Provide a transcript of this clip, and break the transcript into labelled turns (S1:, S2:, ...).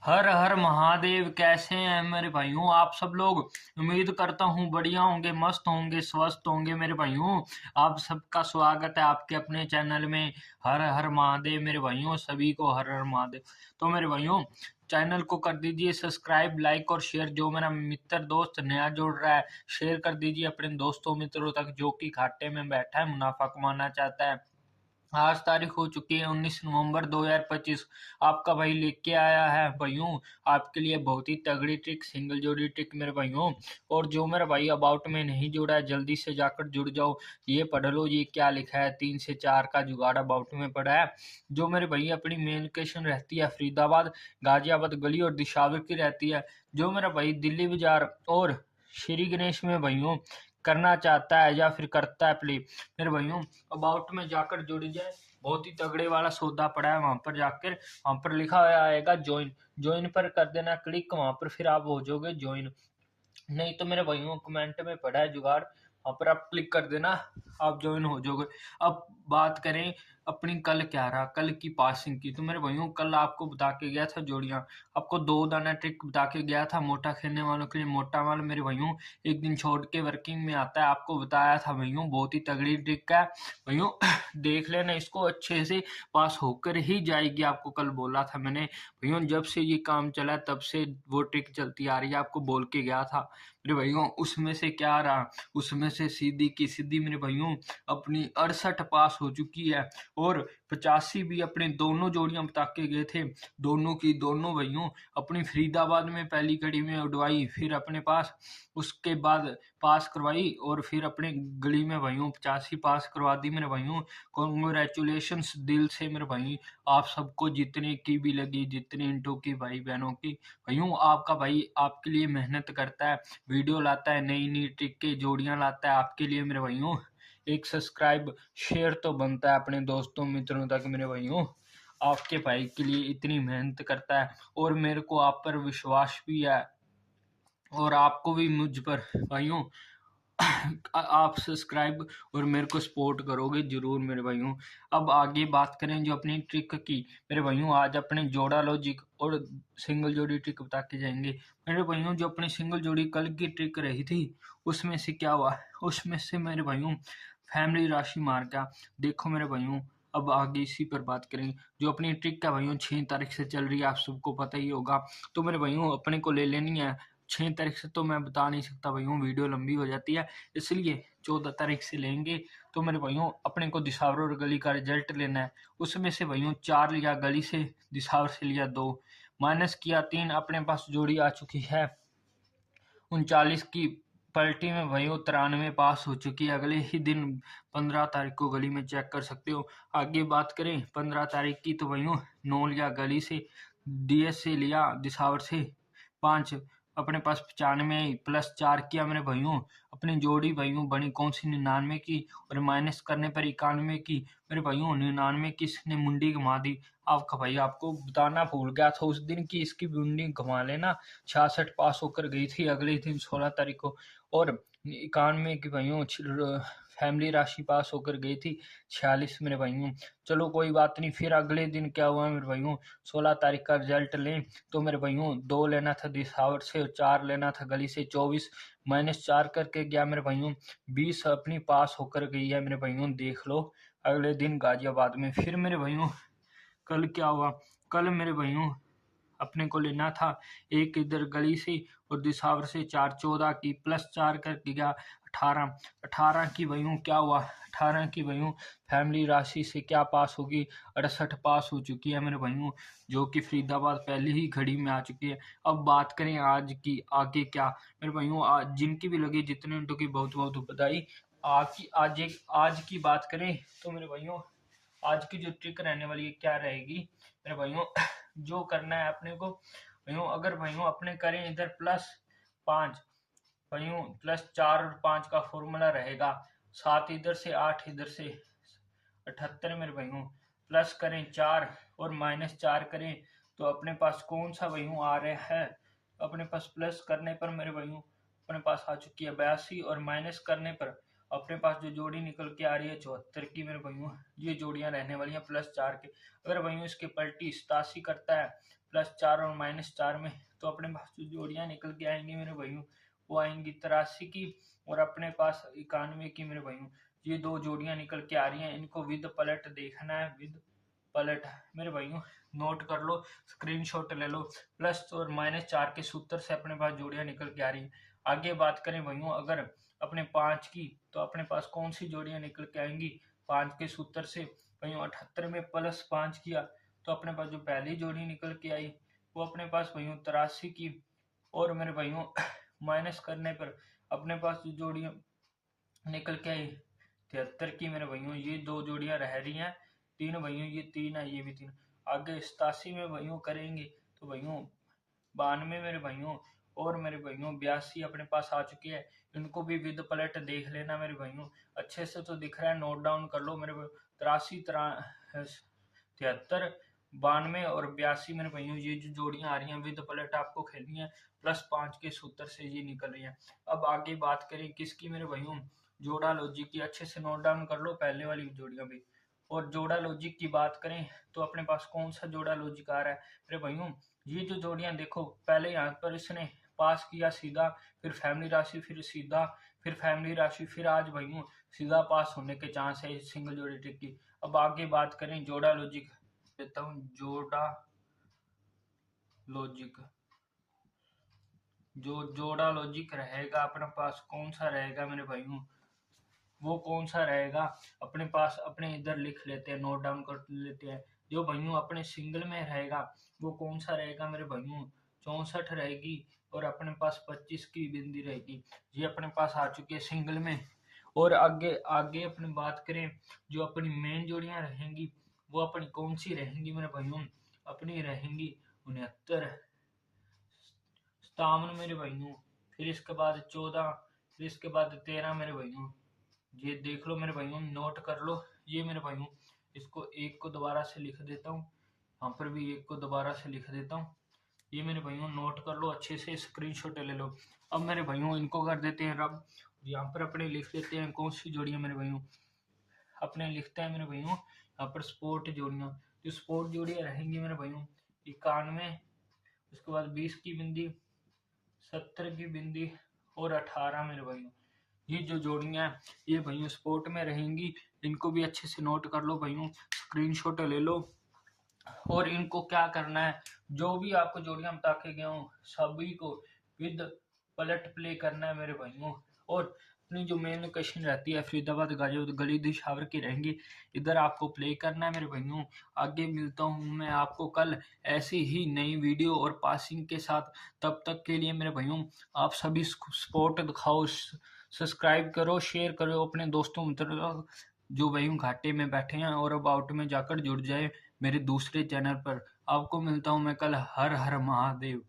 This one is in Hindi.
S1: हर हर महादेव। कैसे हैं मेरे भाइयों आप सब लोग। उम्मीद करता हूँ बढ़िया होंगे, मस्त होंगे, स्वस्थ होंगे मेरे भाइयों। आप सबका स्वागत है आपके अपने चैनल में हर हर महादेव मेरे भाइयों। सभी को हर हर महादेव। तो मेरे भाइयों, चैनल को कर दीजिए सब्सक्राइब, लाइक और शेयर। जो मेरा मित्र दोस्त नया जुड़ रहा है, शेयर कर दीजिए अपने दोस्तों मित्रों तक जो कि घाटे में बैठा है, मुनाफा कमाना चाहता है। आज तारीख हो चुकी है 19 नवंबर 2025। आपका भाई लेके आया है भाइयों आपके लिए बहुत ही तगड़ी ट्रिक, सिंगल जोड़ी ट्रिक मेरे भाइयों। और जो मेरा भाई अबाउट में नहीं जुड़ा है, जल्दी से जाकर जुड़ जाओ। ये पढ़ लो, ये क्या लिखा है। 3 से 4 का जुगाड़ अबाउट में पड़ा है। जो मेरे भाई अपनी मेन लोकेशन रहती है फरीदाबाद, गाजियाबाद गली और दिशावर की रहती है। जो मेरा भाई दिल्ली बाजार और श्री गणेश में भाइयों करना चाहता है या फिर करता है प्ले, मेरे भाइयों अबाउट में जाकर जुड़ जाए। बहुत ही तगड़े वाला सौदा पड़ा है। वहां पर जाकर, वहां पर लिखा हुआ आएगा ज्वाइन। ज्वाइन पर कर देना क्लिक, वहां पर फिर आप हो जाओगे ज्वाइन। नहीं तो मेरे भाइयों कमेंट में पड़ा है जुगाड़, वहां पर आप क्लिक कर देना, आप ज्वाइन हो जाओगे। अब बात करें अपनी कल क्या रहा, कल की पासिंग की। तो मेरे भाइयों कल आपको बता के गया था जोड़ियां, आपको 2 दाना ट्रिक बता के गया था। मोटा खेलने वालों के लिए मोटा माल मेरे भाइयों एक दिन छोड़ के वर्किंग में आता है, आपको बताया था भाइयों। बहुत ही तगड़ी ट्रिक है भाइयों। देख लेना इसको अच्छे से, पास होकर ही जाएगी। आपको कल बोला था मैंने भैया, जब से ये काम चला तब से वो ट्रिक चलती आ रही है, आपको बोल के गया था मेरे भाइयों। उसमें से क्या रहा, उसमें से सीधी की सीधी मेरे भाइयों अपनी 68 पास हो चुकी है। और 85 भी अपने दोनों जोड़ियां बता के गए थे, दोनों की दोनों भाइयों अपनी फरीदाबाद में पहली कड़ी में उड़वाई, फिर अपने पास उसके बाद पास करवाई, और फिर अपने गली में भाइयों 85 पास करवा दी मेरे भाइयों। कॉन्ग्रेचुलेशन दिल से मेरे भाई आप सबको, जितने की भी लगी, जितने इंटू की भाई बहनों की। भाइयों आपका भाई आपके लिए मेहनत करता है, वीडियो लाता है, नई नई ट्रिक के जोड़ियां लाता है आपके लिए मेरे भाइयों। एक सब्सक्राइब शेयर तो बनता है अपने दोस्तों मित्रों तक मेरे भाइयों। आपके भाई के लिए इतनी मेहनत करता है, और मेरे को आप पर विश्वास भी है, और आपको भी मुझ पर भाइयों। आप सब्सक्राइब और मेरे को सपोर्ट करोगे जरूर मेरे भाइयों। अब आगे बात करें जो अपनी ट्रिक की मेरे भाइयों, आज अपने जोड़ा लॉजिक और सिंगल जोड़ी ट्रिक बता के जाएंगे मेरे भाइयों। जो अपनी सिंगल जोड़ी कल की ट्रिक रही थी, उसमें से क्या हुआ, उसमें से मेरे भाइयों फैमिली राशि मार का देखो मेरे भाइयों। अब आगे इसी पर बात करेंगे। जो अपनी ट्रिक का भाइयों 6 तारीख से चल रही है, आप सबको पता ही होगा। तो मेरे भाइयों अपने को ले लेनी है 6 तारीख से, तो मैं बता नहीं सकता भाइयों, वीडियो लंबी हो जाती है, इसलिए 14 तारीख से लेंगे। तो मेरे भाइयों अपने को दिसावर और गली का रिजल्ट लेना है। उसमें से भाइयों 4 लिया गली से, दिसावर से लिया 2, माइनस किया 3। अपने पास जोड़ी आ चुकी है 39 की। पलटी में भाइयों 93 पास हो चुकी है। अगले ही दिन 15 तारीख को गली में चेक कर सकते हो। आगे बात करें 15 तारीख की, तो भाइयों 9 लिया गली से, डीएस से लिया, दिसावर से 5। अपने पास 95 प्लस 4 किया मेरे भाइयों। अपनी जोड़ी भाइयों बनी कौन सी, 99 की, और माइनस करने पर 91 की मेरे भाइयों। 99 की इसने मुंडी घुमा दी। आपका भाई आपको बताना भूल गया था उस दिन की इसकी मुंडी घुमा लेना। 66 पास होकर गई थी अगले दिन 16 तारीख को, और 91 की भाइयों फैमिली राशि पास होकर गई थी 46 मेरे भाइयों। चलो कोई बात नहीं। फिर अगले दिन क्या हुआ मेरे भाइयों, 16 तारीख का रिजल्ट लें, तो मेरे भाइयों 2 लेना था दिसावर से और 4 लेना था गली से। 24 माइनस 4 करके गया मेरे भाइयों। 20 अपनी पास होकर गई है मेरे भाइयों, देख लो। अगले दिन गाजियाबाद में फिर मेरे भाइयों कल क्या हुआ, कल मेरे भाइयों अपने को लेना था एक इधर गली से और दिसावर से 4, 14 की प्लस 4 कर दिया 18। 18 की भाइयों क्या हुआ, 18 की भाइयों फैमिली राशि से क्या पास होगी, 68 पास हो चुकी है मेरे भाइयों, जो कि फरीदाबाद पहले ही घड़ी में आ चुकी है। अब बात करें आज की, आगे क्या मेरे भाइयों, आज जिनकी भी लगी, जितने उनकी की बहुत बहुत बधाई। आज की बात करें तो मेरे भाइयों, आज की जो ट्रिक रहने वाली है क्या रहेगी मेरे भाइयों। जो करना है अपने को भाइयों, अगर भाइयों अपने करें इधर +5 भाइयों, +4 और 5 का फॉर्मूला रहेगा। 7 इधर से, 8 इधर से, 78 मेरे भाइयों। प्लस करें 4 और -4 करें, तो अपने पास कौन सा भाइयों आ रहा है, अपने पास प्लस करने पर मेरे भाइयों अपने पास आ चुकी है 82, और माइनस करने पर अपने पास जो जोड़ी निकल के आ रही है 74 की मेरे भाइयों, ये जोड़ियां रहने वाली हैं +4 के। अगर भाइयों इसके पलटी 87 करता है +4 और -4 में, तो अपने पास जो जोड़ियां निकल के आएंगी मेरे भाइयों, वो आएंगी 83 की और अपने पास 91 की मेरे भाइयों। ये दो जोड़ियां निकल के आ रही हैं, इनको विद पलट देखना है, विद पलट मेरे भाइयों नोट कर लो, स्क्रीनशॉट ले लो। प्लस और -4 के सूत्र से अपने पास जोड़ियां निकल के आ रही है। आगे बात करें भाइयों अगर अपने 5 की, तो अपने पास कौन सी जोड़ियां निकल के आएंगी 5 के सूत्र से भाइयों। 78 में +5 किया तो अपने पास जो पहली जोड़ी निकल के आई वो अपने पास भाइयों 83 की, और मेरे भाइयों माइनस करने पर अपने पास जो जोड़ियां निकल के आई 73 की मेरे भाइयों। ये दो जोड़ियां रह रही हैं, 3 भाइयों, ये 3 है, ये भी 3। आगे 87 में भाइयों करेंगे तो भाइयों 92 मेरे भाइयों और मेरे भाइयों 82 अपने पास आ चुकी है। इनको भी विद पलट देख लेना मेरे भाइयों, अच्छे से तो दिख रहा है, नोट डाउन कर लो मेरे भाई। 83 73 92 और 82 मेरे भाइयों, ये जो जोड़ियां आ रही हैं विद पलट आपको खेलनी है, +5 के सूत्र से ये निकल रही है। अब आगे बात करें किसकी मेरे भाइयों, जोड़ा लॉजिक की। अच्छे से नोट डाउन कर लो पहले वाली जोड़ियां भी। और जोड़ा लॉजिक की बात करें तो अपने पास कौन सा जोड़ा लॉजिक आ रहा है मेरे भाइयों, ये जो जोड़ियां देखो, पहले यहाँ पर इसने पास किया सीधा, फिर फैमिली राशि, फिर सीधा, फिर फैमिली राशि, फिर आज भाइयों सीधा पास होने के चांस है सिंगल जोड़ी ट्रिक की। अब आगे बात करें जोड़ा लॉजिक देता हूँ, जोड़ा लॉजिक, जो जोड़ा लॉजिक रहेगा अपने पास कौन सा रहेगा मेरे भाइयों, वो कौन सा रहेगा अपने पास, अपने इधर लिख लेते हैं, नोट डाउन कर लेते हैं। जो भाइयों अपने सिंगल में रहेगा वो कौन सा रहेगा मेरे भाइयों, 64 रहेगी और अपने पास 25 की बिंदी रहेगी। ये अपने पास आ चुकी है सिंगल में। और आगे आगे अपनी बात करें, जो अपनी मेन जोड़ियां रहेंगी वो अपनी कौन सी रहेंगी मेरे भाइयों, अपनी रहेंगी 69 57 मेरे भाइयों, फिर इसके बाद 14, फिर इसके बाद 13 मेरे भाइयों। ये देख लो मेरे भाइयों, नोट कर लो ये मेरे भाइयों। इसको एक को दोबारा से लिख देता हूँ, यहाँ पर भी एक को दोबारा से लिख देता हूँ। ये मेरे भाइयों नोट कर लो, अच्छे से स्क्रीनशॉट ले लो। अब मेरे भाइयों इनको कर देते हैं रब, यहाँ पर अपने लिख लेते हैं कौन सी जोड़ियाँ मेरे भाइयों, अपने लिखते हैं मेरे भाइयों यहाँ पर स्पोर्ट जोड़ियाँ। जो स्पोर्ट जोड़ियाँ रहेंगी मेरे भाइयों 91, उसके बाद 20 की बिंदी, 70 की बिंदी और 18 मेरे भाइयों। ये जो जोड़ियां हैं ये भाइयों स्पोर्ट में रहेंगी, इनको भी अच्छे से नोट कर लो भाइयों, स्क्रीनशॉट ले लो। और इनको क्या करना है, जो भी आपको जोड़ियां बता के गया हूँ सभी को विद पलट प्ले करना है मेरे भाइयों। और अपनी जो मेन लोकेशन रहती है फरीदाबाद गाजियाबाद गली दिशावर की रहेंगी, इधर आपको प्ले करना है मेरे भाइयों। आगे मिलता हूँ मैं आपको कल ऐसी ही नई वीडियो और पासिंग के साथ, तब तक के लिए मेरे भाइयों आप सभी सपोर्ट दिखाओ, सब्सक्राइब करो, शेयर करो अपने दोस्तों मित्रों जो भाइयों घाटे में बैठे हैं, और अबाउट में जाकर जुड़ जाए मेरे दूसरे चैनल पर। आपको मिलता हूँ मैं कल। हर हर महादेव।